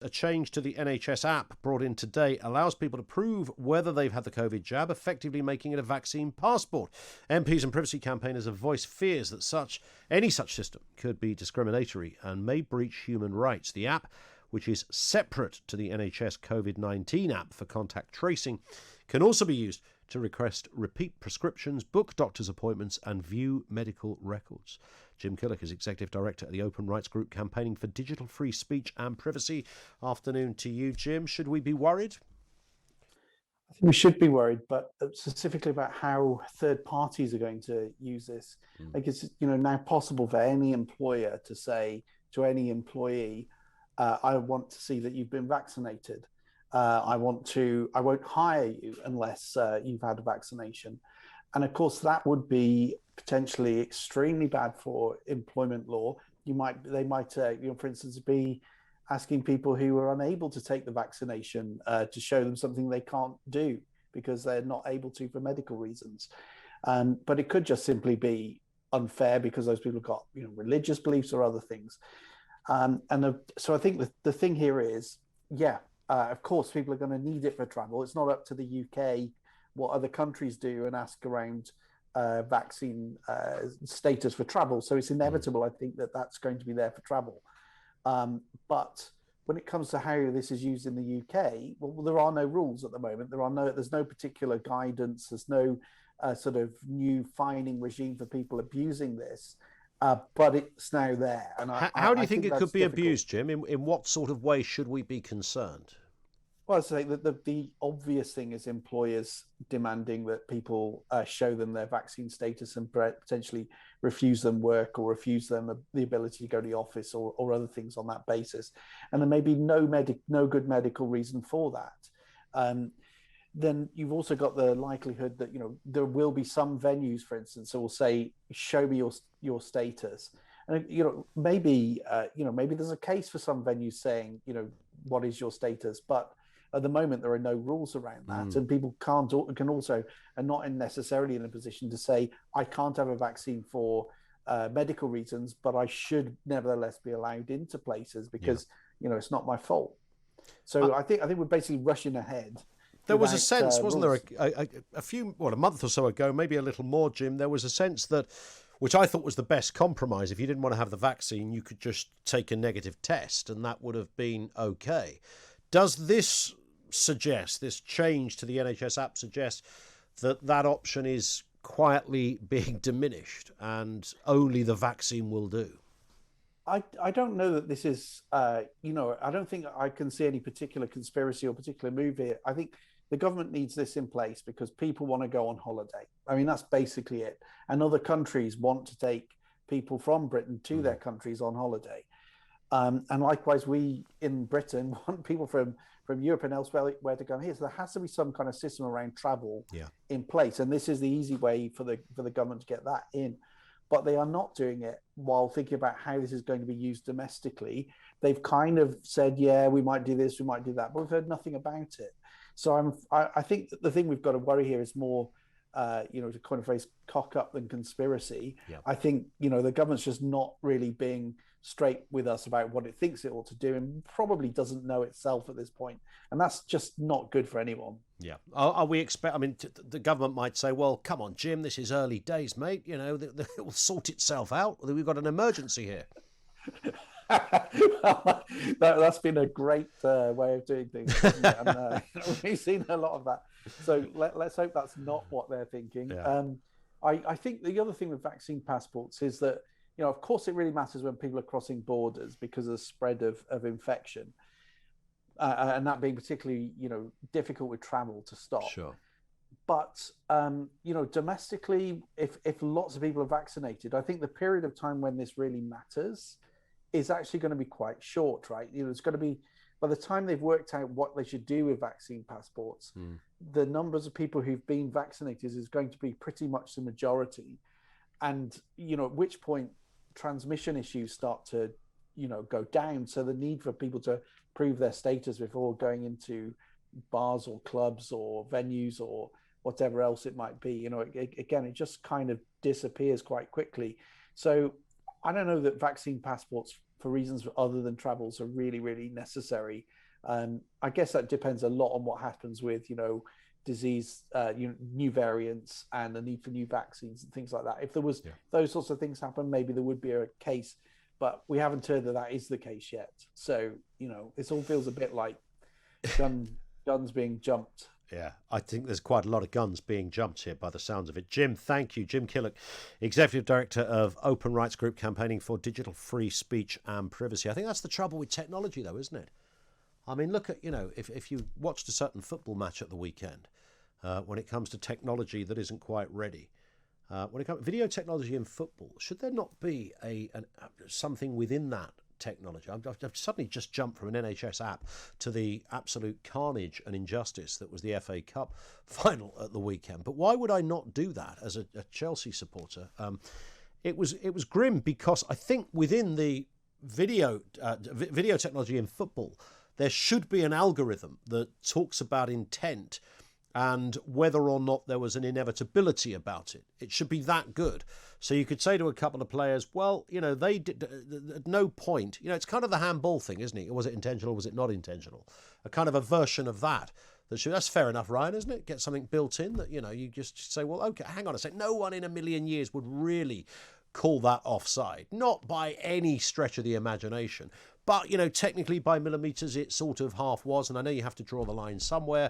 A change to the NHS app brought in today allows people to prove whether they've had the COVID jab, effectively making it a vaccine passport. MPs and privacy campaigners have voiced fears that any such system could be discriminatory and may breach human rights. The app, which is separate to the NHS COVID-19 app for contact tracing, can also be used to request repeat prescriptions, book doctor's appointments and view medical records. Jim Killock is Executive Director at the Open Rights Group campaigning for digital free speech and privacy. Afternoon to you, Jim. Should we be worried? I think we should be worried, but specifically about how third parties are going to use this. Like it's now possible for any employer to say to any employee, I want to see that you've been vaccinated. I won't hire you unless you've had a vaccination. And of course, that would be potentially extremely bad for employment law. They might, for instance, be asking people who are unable to take the vaccination to show them something they can't do because they're not able to for medical reasons. But it could just simply be unfair because those people have got religious beliefs or other things. So I think the thing here is, of course, people are going to need it for travel. It's not up to the UK what other countries do and ask around vaccine status for travel. So it's inevitable, I think, that that's going to be there for travel. But when it comes to how this is used in the UK, well, there are no rules at the moment. There's no particular guidance. There's no sort of new fining regime for people abusing this. But it's now there. And how do you think it could be abused, Jim? In what sort of way should we be concerned? Well, I'd say that the obvious thing is employers demanding that people show them their vaccine status and potentially refuse them work or refuse them the ability to go to the office or other things on that basis. And there may be no good medical reason for that. Then you've also got the likelihood that there will be some venues, for instance, that will say, "Show me your status," and maybe there's a case for some venues saying, "What is your status?" But at the moment, there are no rules around that, and people are not necessarily in a position to say, "I can't have a vaccine for medical reasons, but I should nevertheless be allowed into places because it's not my fault." So I think we're basically rushing ahead. There was a sense, wasn't there, a month or so ago, maybe a little more, Jim, there was a sense that, which I thought was the best compromise, if you didn't want to have the vaccine, you could just take a negative test and that would have been okay. Does this change to the NHS app suggest that option is quietly being diminished and only the vaccine will do? I don't know that this is, I don't think I can see any particular conspiracy or particular move here. I think the government needs this in place because people want to go on holiday. I mean, that's basically it. And other countries want to take people from Britain to their countries on holiday. And likewise, we in Britain want people from Europe and elsewhere where to come here. So there has to be some kind of system around travel in place. And this is the easy way for the government to get that in. But they are not doing it while thinking about how this is going to be used domestically. They've kind of said, we might do this, we might do that, but we've heard nothing about it. So I think that the thing we've got to worry here is more, to coin a phrase, cock up than conspiracy. Yeah. I think, the government's just not really being straight with us about what it thinks it ought to do and probably doesn't know itself at this point. And that's just not good for anyone. Yeah. The government might say, well, come on, Jim, this is early days, mate. It will sort itself out. We've got an emergency here. Well, that's been a great way of doing things. And we've seen a lot of that. So let's hope that's not what they're thinking. Yeah. I think the other thing with vaccine passports is that, of course, it really matters when people are crossing borders because of the spread of infection. And that being particularly, difficult with travel to stop. Sure. But, domestically, if lots of people are vaccinated, I think the period of time when this really matters is actually going to be quite short, right? It's going to be, by the time they've worked out what they should do with vaccine passports, the numbers of people who've been vaccinated is going to be pretty much the majority. And, at which point transmission issues start to, go down. So the need for people to prove their status before going into bars or clubs or venues or whatever else it might be, again, it just kind of disappears quite quickly. So I don't know that vaccine passports for reasons other than travels are really, really necessary. I guess that depends a lot on what happens with, disease, new variants and the need for new vaccines and things like that. If there was those sorts of things happen, maybe there would be a case, but we haven't heard that is the case yet. So, this all feels a bit like guns being jumped. Yeah, I think there's quite a lot of guns being jumped here by the sounds of it. Jim, thank you. Jim Killock, Executive Director of Open Rights Group campaigning for digital free speech and privacy. I think that's the trouble with technology, though, isn't it? I mean, look at, if you watched a certain football match at the weekend, when it comes to technology that isn't quite ready, when it comes to video technology in football, should there not be something within that technology? I've suddenly just jumped from an NHS app to the absolute carnage and injustice that was the FA Cup final at the weekend. But why would I not do that as a Chelsea supporter? It was grim, because I think within the video technology in football, there should be an algorithm that talks about intent and whether or not there was an inevitability about it. It should be that good. So you could say to a couple of players, well, they did at no point, it's kind of the handball thing, isn't it? Was it intentional? Was it not intentional? A kind of a version of that. That's fair enough, Ryan, isn't it? Get something built in that, you just say, well, okay, hang on a sec. No one in a million years would really call that offside. Not by any stretch of the imagination. But, technically by millimetres, it sort of half was. And I know you have to draw the line somewhere,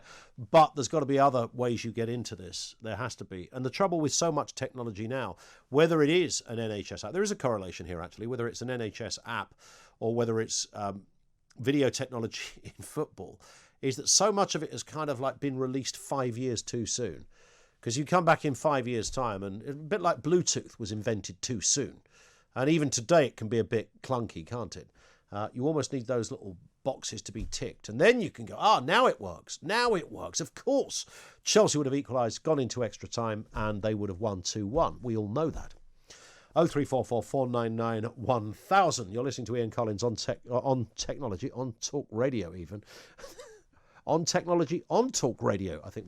but there's got to be other ways you get into this. There has to be. And the trouble with so much technology now, whether it is an NHS app, there is a correlation here, actually, whether it's an NHS app or whether it's video technology in football, is that so much of it has kind of like been released 5 years too soon. Because you come back in 5 years' time, and a bit like Bluetooth was invented too soon. And even today, it can be a bit clunky, can't it? You almost need those little boxes to be ticked. And then you can go, now it works. Now it works. Of course, Chelsea would have equalised, gone into extra time, and they would have won 2-1. We all know that. 0344 499 1000. You're listening to Ian Collins on technology, on Talk Radio even. On technology, on Talk Radio, I think we